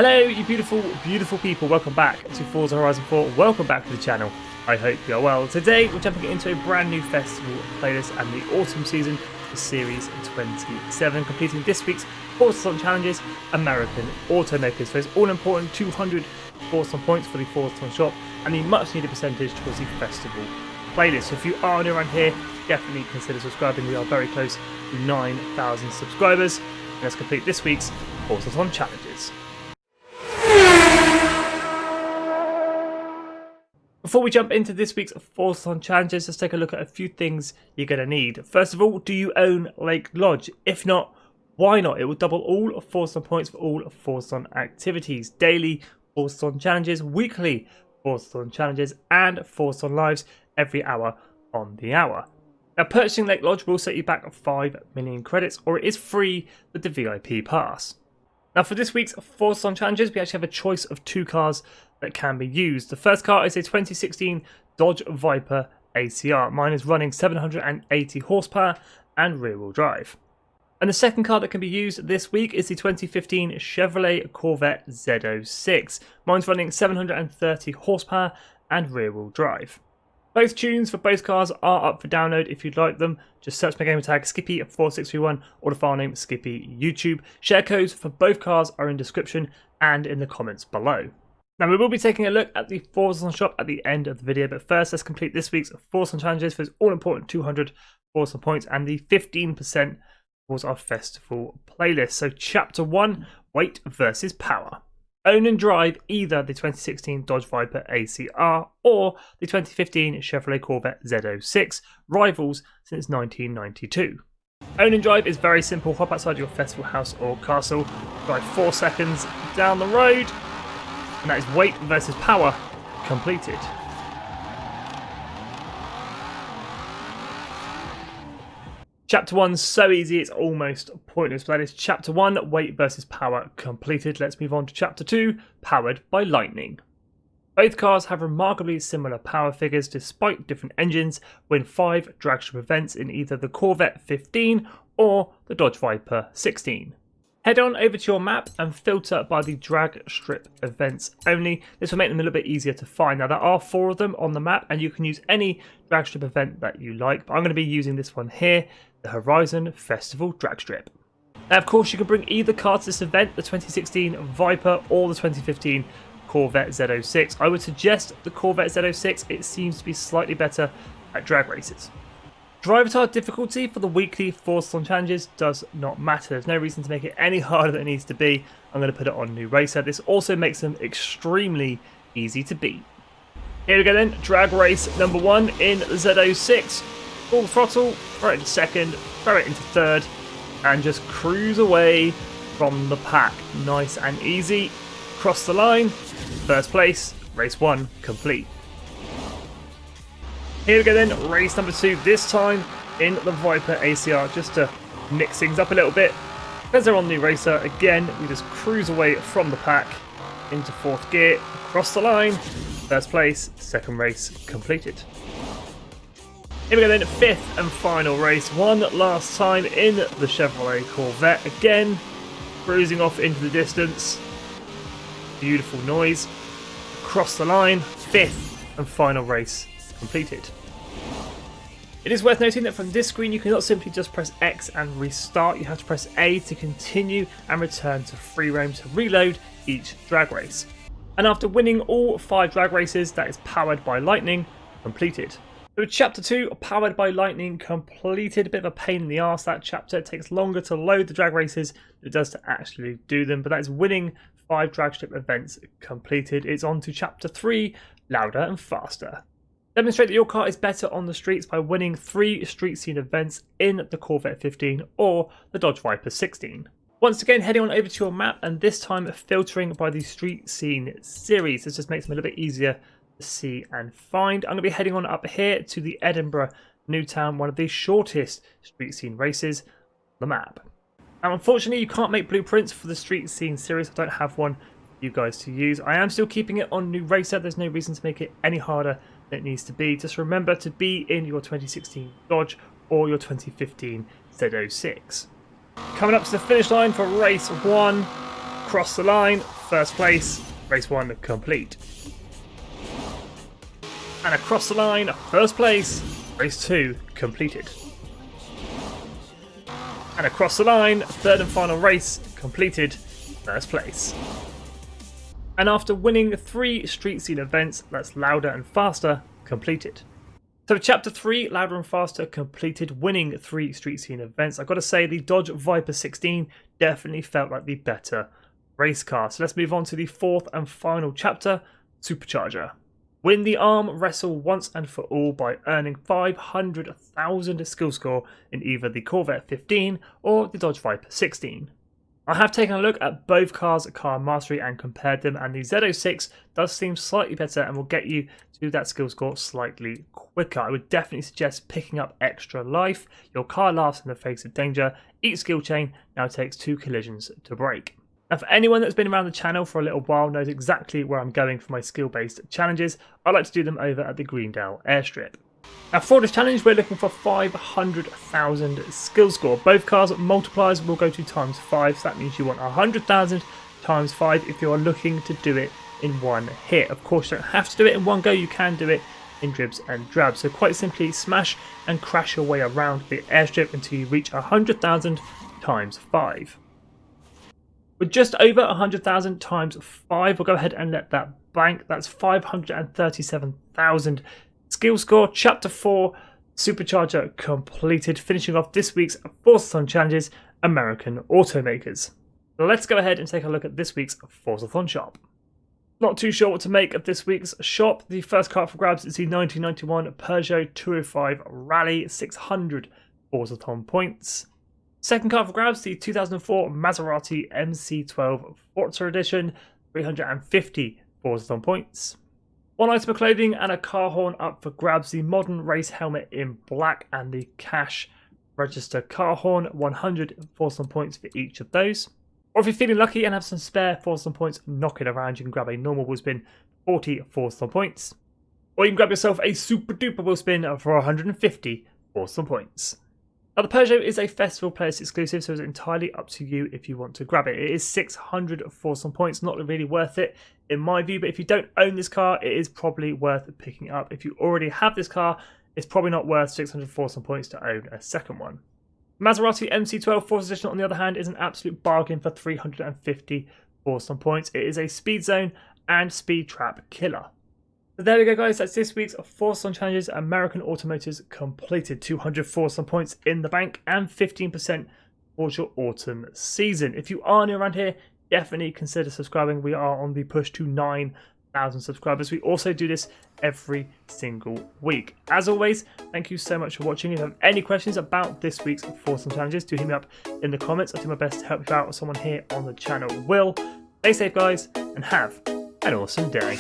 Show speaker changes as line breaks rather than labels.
Hello you beautiful people, welcome back to Forza Horizon 4, welcome back to the channel. I hope you are well. Today we're jumping into a brand new festival playlist and the autumn season for Series 27, completing this week's Forzathon challenges, American Automakers. So it's all important 200 Forzathon points for the Forzathon shop and the much needed percentage towards the festival playlist. So if you are new around here, definitely consider subscribing. We are very close to 9,000 subscribers. And let's complete this week's Forzathon challenges. Before we jump into this week's Forzathon challenges, let's take a look at a few things you're going to need. First of all, do you own Lake Lodge? If not, why not? It will double all of Forzathon points for all of Forzathon activities. Daily Forzathon challenges, weekly Forzathon challenges, and Forzathon lives every hour on the hour. Now, purchasing Lake Lodge will set you back 5 million credits, or it is free with the VIP pass. Now, for this week's Forzathon challenges, we actually have a choice of 2 cars that can be used. The first car is a 2016 Dodge Viper ACR. Mine is running 780 horsepower and rear-wheel drive. And the second car that can be used this week is the 2015 Chevrolet Corvette ZO6. Mine's running 730 horsepower and rear-wheel drive. Both tunes for both cars are up for download if you'd like them. Just search my gamer tag Skippy4631 or the file name Skippy YouTube. Share codes for both cars are in description and in the comments below. Now, we will be taking a look at the Forzathon shop at the end of the video, but first let's complete this week's Forzathon challenges for its all-important 200 Forzathon points and the 15% towards our festival playlist. So Chapter 1, Weight versus Power. Own and drive either the 2016 Dodge Viper ACR or the 2015 Chevrolet Corvette ZO6, rivals since 1992. Own and drive is very simple. Hop outside your festival house or castle, drive 4 seconds down the road, and that is weight versus power completed. Chapter 1's so easy it's almost pointless, but that is Chapter 1, weight versus power completed. Let's move on to Chapter 2, powered by lightning. Both cars have remarkably similar power figures despite different engines. Win 5 drag strip events in either the Corvette 15 or the Dodge Viper 16. Head on over to your map and filter by the drag strip events only. This will make them a little bit easier to find. Now, there are 4 of them on the map and you can use any drag strip event that you like, but I'm going to be using this one here, the Horizon Festival drag strip. Now, of course, you can bring either car to this event, the 2016 Viper or the 2015 Corvette ZO6. I would suggest the Corvette ZO6. It seems to be slightly better at drag races. Driver difficulty for the weekly Forzathon challenges does not matter. There's no reason to make it any harder than it needs to be. I'm going to put it on New Racer. This also makes them extremely easy to beat. Here we go then, drag race number 1 in the ZO6. Full throttle, throw it into second, throw it into third, and just cruise away from the pack. Nice and easy. Cross the line, first place, race 1 complete. Here we go then, race number 2, this time in the Viper ACR, just to mix things up a little bit. Because they're on New Racer, again, we just cruise away from the pack into 4th gear, across the line, first place, second race completed. Here we go then, 5th and final race, one last time in the Chevrolet Corvette, again, cruising off into the distance. Beautiful noise, across the line, 5th and final race completed. It is worth noting that from this screen you cannot simply just press X and restart. You have to press A to continue and return to free roam to reload each drag race. And after winning all 5 drag races, that is powered by lightning completed. So Chapter 2, powered by lightning completed. A bit of a pain in the arse, that chapter. It takes longer to load the drag races than it does to actually do them, but that is winning 5 drag strip events completed. It's on to Chapter 3, louder and faster. Demonstrate that your car is better on the streets by winning 3 street scene events in the Corvette 15 or the Dodge Viper 16. Once again, heading on over to your map and this time filtering by the street scene series. This just makes them a little bit easier to see and find. I'm going to be heading on up here to the Edinburgh Newtown, one of the shortest street scene races on the map. Now, unfortunately, you can't make blueprints for the street scene series. I don't have one for you guys to use. I am still keeping it on New Racer. There's no reason to make it any harder than it needs to be. Just remember to be in your 2016 Dodge or your 2015 ZO6. Coming up to the finish line for race 1. across the line, first place, race 1 complete. And across the line, first place, race 2 completed. And across the line, third and final race completed, first place. And after winning 3 street scene events, that's Louder and Faster completed. So chapter 3, Louder and Faster completed, winning 3 street scene events. I've got to say the Dodge Viper 16 definitely felt like the better race car. So let's move on to the 4th and final chapter, Supercharger. Win the arm wrestle once and for all by earning 500,000 skill score in either the Corvette 15 or the Dodge Viper 16. I have taken a look at both cars' car mastery and compared them, and the ZO6 does seem slightly better and will get you to that skill score slightly quicker. I would definitely suggest picking up extra life. Your car laughs in the face of danger. Each skill chain now takes 2 collisions to break. Now, for anyone that's been around the channel for a little while knows exactly where I'm going for my skill-based challenges. I like to do them over at the Greendale Airstrip. Now for this challenge, we're looking for 500,000 skill score. Both cars' multipliers will go to ×5, so that means you want 100,000 times 5 if you are looking to do it in one hit. Of course, you don't have to do it in one go, you can do it in dribs and drabs. So quite simply, smash and crash your way around the airstrip until you reach 100,000 times 5. With just over 100,000 times 5, we'll go ahead and let that bank. That's 537,000 skill score. Chapter 4, Supercharger completed, finishing off this week's Forzathon challenges, American automakers. Let's go ahead and take a look at this week's Forzathon shop. Not too sure what to make of this week's shop. The first car for grabs is the 1991 Peugeot 205 Rally, 600 Forzathon points. Second car for grabs, the 2004 Maserati MC12 Forza Edition, 350 Forzathon points. One item of clothing and a car horn up for grabs, the modern race helmet in black and the cash register car horn, 100 Forzathon points for each of those. Or if you're feeling lucky and have some spare Forzathon points knocking around, you can grab a normal wheel spin, 40 Forzathon points. Or you can grab yourself a super duper wheel spin for 150 Forzathon points. Now the Peugeot is a festival players exclusive, so it's entirely up to you if you want to grab it. It is 600 Forzathon points, not really worth it in my view, but if you don't own this car, it is probably worth picking up. If you already have this car, it's probably not worth 600 Forzathon points to own a second one. Maserati MC12 Forza Edition, on the other hand, is an absolute bargain for 350 Forzathon points. It is a speed zone and speed trap killer. So there we go, guys. That's this week's Forzathon challenges. American Automakers completed, 200 Forzathon points in the bank and 15% towards your autumn season. If you are new around here, definitely consider subscribing. We are on the push to 9,000 subscribers. We also do this every single week. As always, thank you so much for watching. If you have any questions about this week's Forzathon challenges, do hit me up in the comments. I'll do my best to help you out, or someone here on the channel will. Stay safe, guys, and have an awesome day.